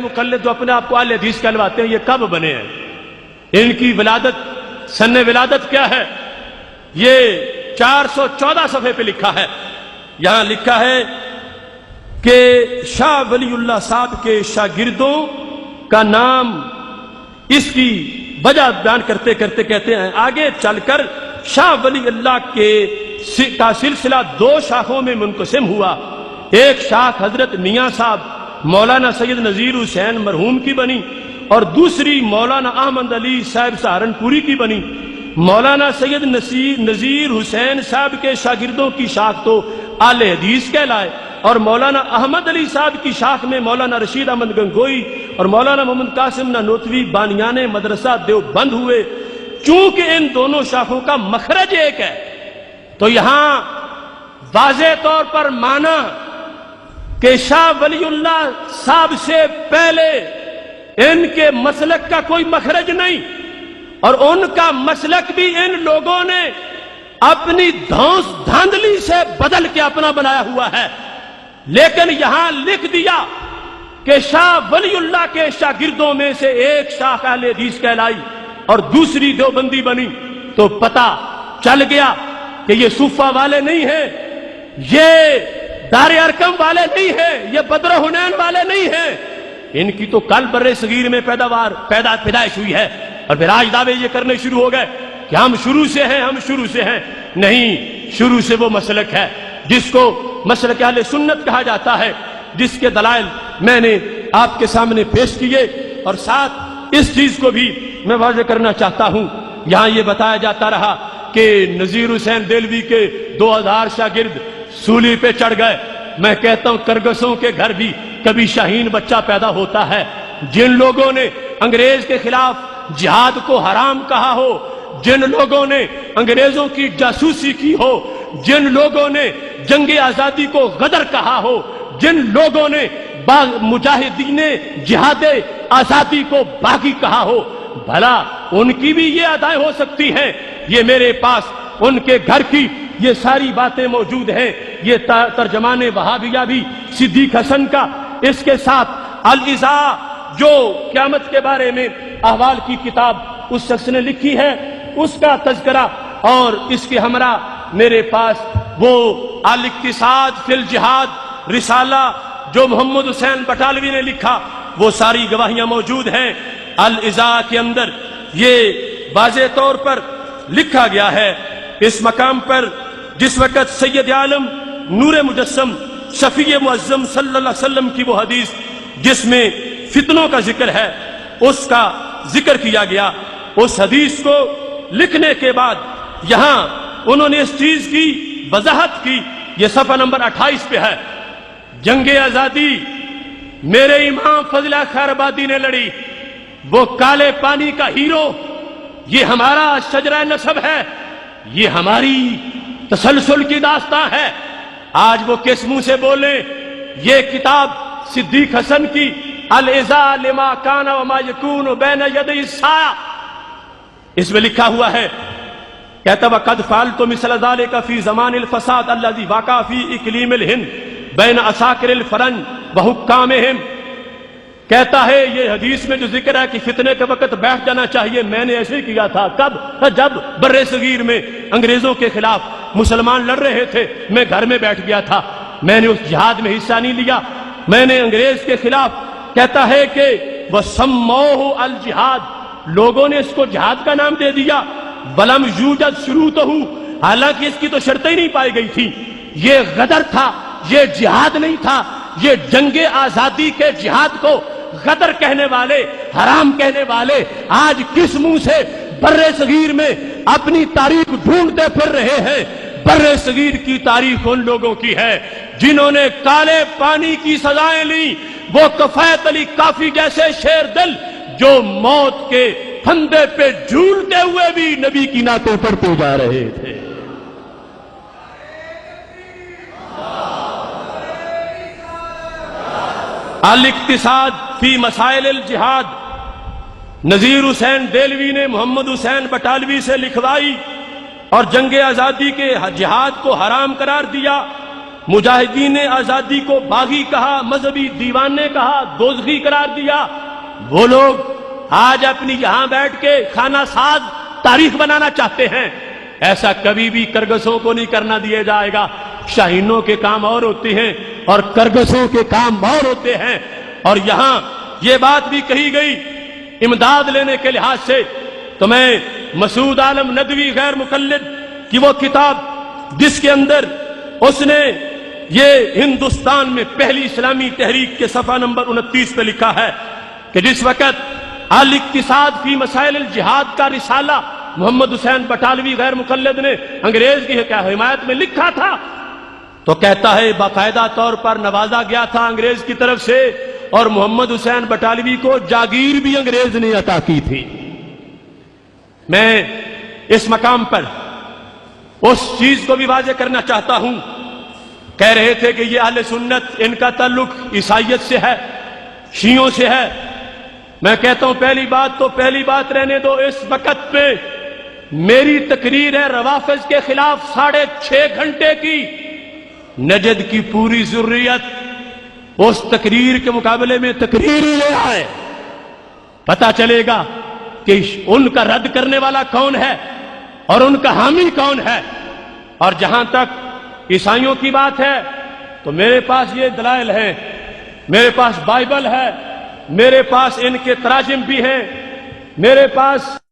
مقلد جو اپنے آپ کو اہل حدیث کہلواتے ہیں، یہ کب بنے ہیں؟ ان کی ولادت، سن ولادت کیا ہے؟ یہ 414 صفحے پہ لکھا ہے۔ یہاں لکھا ہے کہ شاہ ولی اللہ صاحب کے شاگردوں کا نام، اس کی وجہ بیان کرتے کرتے کہتے ہیں آگے چل کر شاہ ولی اللہ کا سلسلہ 2 شاخوں میں منقسم ہوا۔ ایک شاخ حضرت میاں صاحب مولانا سید نذیر حسین مرحوم کی بنی، اور دوسری مولانا احمد علی صاحب سہارنپوری کی بنی۔ مولانا سید نذیر حسین صاحب کے شاگردوں کی شاخ تو اہل حدیث کہلائے، اور مولانا احمد علی صاحب کی شاخ میں مولانا رشید احمد گنگوئی اور مولانا محمد قاسم نانوتوی بانیان مدرسہ دیوبند ہوئے۔ چونکہ ان دونوں شاخوں کا مخرج ایک ہے، تو یہاں واضح طور پر مانا کہ شاہ ولی اللہ صاحب سے پہلے ان کے مسلک کا کوئی مخرج نہیں، اور ان کا مسلک بھی ان لوگوں نے اپنی دھونس دھاندلی سے بدل کے اپنا بنایا ہوا ہے۔ لیکن یہاں لکھ دیا کہ شاہ ولی اللہ کے شاگردوں میں سے ایک شاخ اہل حدیث کہلائی اور دوسری دیوبندی بنی، تو پتہ چل گیا کہ یہ صوفہ والے نہیں ہیں، یہ دار ارکم والے نہیں ہیں، یہ بدر حنین والے نہیں ہیں۔ ان کی تو کل بر صغیر میں پیدائش ہوئی ہے، اور پھر آج دعوے یہ کرنے شروع ہو گئے کہ ہم شروع سے ہیں، ہم شروع سے ہیں۔ نہیں، شروع سے وہ مسلک ہے جس کو مسلک اہل سنت کہا جاتا ہے، جس کے دلائل میں نے آپ کے سامنے پیش کیے، اور ساتھ اس چیز کو بھی میں واضح کرنا چاہتا ہوں۔ یہاں یہ بتایا جاتا رہا کہ نذیر حسین دہلوی کے 2000 شاگرد سولی پہ چڑھ گئے۔ میں کہتا ہوں کرگسوں کے گھر بھی کبھی شاہین بچہ پیدا ہوتا ہے۔ جن لوگوں نے انگریز کے خلاف جہاد کو حرام کہا ہو، جن لوگوں نے انگریزوں کی جاسوسی کی ہو، جن لوگوں نے جنگ آزادی کو غدر کہا ہو، جن لوگوں نے مجاہدین جہاد آزادی کو باغی کہا ہو، بھلا ان کی بھی یہ ادائیں ہو سکتی ہیں؟ یہ میرے پاس ان کے گھر کی یہ ساری باتیں موجود ہیں۔ یہ ترجمان وہابیہ بھی صدیق حسن کا، اس کے ساتھ الاذاع جو قیامت کے بارے میں احوال کی کتاب اس شخص نے لکھی ہے، اس کا تذکرہ، اور اس کے ہمراہ میرے پاس وہ الاقتصاد فی الجہاد رسالہ جو محمد حسین بٹالوی نے لکھا، وہ ساری گواہیاں موجود ہیں۔ الاذاع کے اندر یہ واضح طور پر لکھا گیا ہے اس مقام پر، جس وقت سید عالم نور مجسم شفیع معظم صلی اللہ علیہ وسلم کی وہ حدیث جس میں فتنوں کا ذکر ہے، اس کا ذکر کیا گیا۔ اس حدیث کو لکھنے کے بعد یہاں انہوں نے اس چیز کی وضاحت کی، یہ صفحہ نمبر 28 پہ ہے۔ جنگ آزادی میرے امام فضل خیر آبادی نے لڑی، وہ کالے پانی کا ہیرو، یہ ہمارا شجرہ نسب ہے، یہ ہماری تسلسل کی داستان ہے۔ آج وہ کس منہ سے بولیں؟ یہ کتاب صدیق حسن کی الاذاع لما کان وما یکون بین یدی الساعہ، اس میں لکھا ہوا ہے، کہتا وقد فعلت مثل ذلك فی زمان الفساد الذي وقع فی اقلیم الہند بین عساکر الفرنج وحکامہم۔ کہتا ہے یہ حدیث میں جو ذکر ہے کہ فتنے کے وقت بیٹھ جانا چاہیے، میں نے ایسے کیا تھا۔ کب؟ جب بر صغیر میں انگریزوں کے خلاف مسلمان لڑ رہے تھے، میں گھر میں بیٹھ گیا تھا، میں نے اس جہاد میں حصہ نہیں لیا، میں نے انگریز کے خلاف، کہتا ہے کہ وَسَمَّوْهُ الْجِهَادِ، لوگوں نے اس کو جہاد کا نام دے دیا، وَلَمْ يُوجَدْ شُرُوطُهُ، حالانکہ اس کی تو شرطیں ہی نہیں پائی گئی تھی۔ یہ غدر تھا، یہ جہاد نہیں تھا۔ یہ جنگ آزادی کے جہاد کو غدر کہنے والے، حرام کہنے والے آج کس منہ سے بر صغیر میں اپنی تاریخ ڈھونڈتے پھر رہے ہیں؟ بر صغیر کی تاریخ ان لوگوں کی ہے جنہوں نے کالے پانی کی سزائیں لی، وہ کفایت علی کافی جیسے شیر دل جو موت کے پھندے پہ جھولتے ہوئے بھی نبی کی نعتوں پڑھتے جا رہے تھے۔ الاقتصاد فی مسائل الجہاد، نذیر حسین دہلوی نے محمد حسین بٹالوی سے لکھوائی اور جنگ آزادی کے جہاد کو حرام قرار دیا، مجاہدین آزادی کو باغی کہا، مذہبی دیوانے کہا، دوزخی قرار دیا، وہ لوگ آج اپنی یہاں بیٹھ کے خانہ ساز تاریخ بنانا چاہتے ہیں۔ ایسا کبھی بھی کرگسوں کو نہیں کرنا دیا جائے گا۔ شاہینوں کے کام اور ہوتے ہیں اور کرگسوں کے کام اور ہوتے ہیں۔ اور یہاں یہ بات بھی کہی گئی امداد لینے کے لحاظ سے، تو میں مسعود عالم ندوی غیر مقلد کی وہ کتاب جس کے اندر اس نے یہ ہندوستان میں پہلی اسلامی تحریک کے صفحہ نمبر 29 پہ لکھا ہے کہ جس وقت الاقتصاد فی مسائل الجہاد کا رسالہ محمد حسین بٹالوی غیر مقلد نے انگریز کی حمایت میں لکھا تھا، تو کہتا ہے باقاعدہ طور پر نوازا گیا تھا انگریز کی طرف سے، اور محمد حسین بٹالوی کو جاگیر بھی انگریز نے عطا کی تھی۔ میں اس مقام پر اس چیز کو بھی واضح کرنا چاہتا ہوں، کہہ رہے تھے کہ یہ اہل سنت ان کا تعلق عیسائیت سے ہے، شیعوں سے ہے۔ میں کہتا ہوں پہلی بات رہنے دو، اس وقت پہ میری تقریر ہے روافض کے خلاف 6.5 گھنٹے کی، نجد کی پوری ضروریت اس تقریر کے مقابلے میں تقریر ہی لے آئے، پتہ چلے گا کہ ان کا رد کرنے والا کون ہے اور ان کا حامی کون ہے۔ اور جہاں تک عیسائیوں کی بات ہے تو میرے پاس یہ دلائل ہیں، میرے پاس بائبل ہے، میرے پاس ان کے تراجم بھی ہیں، میرے پاس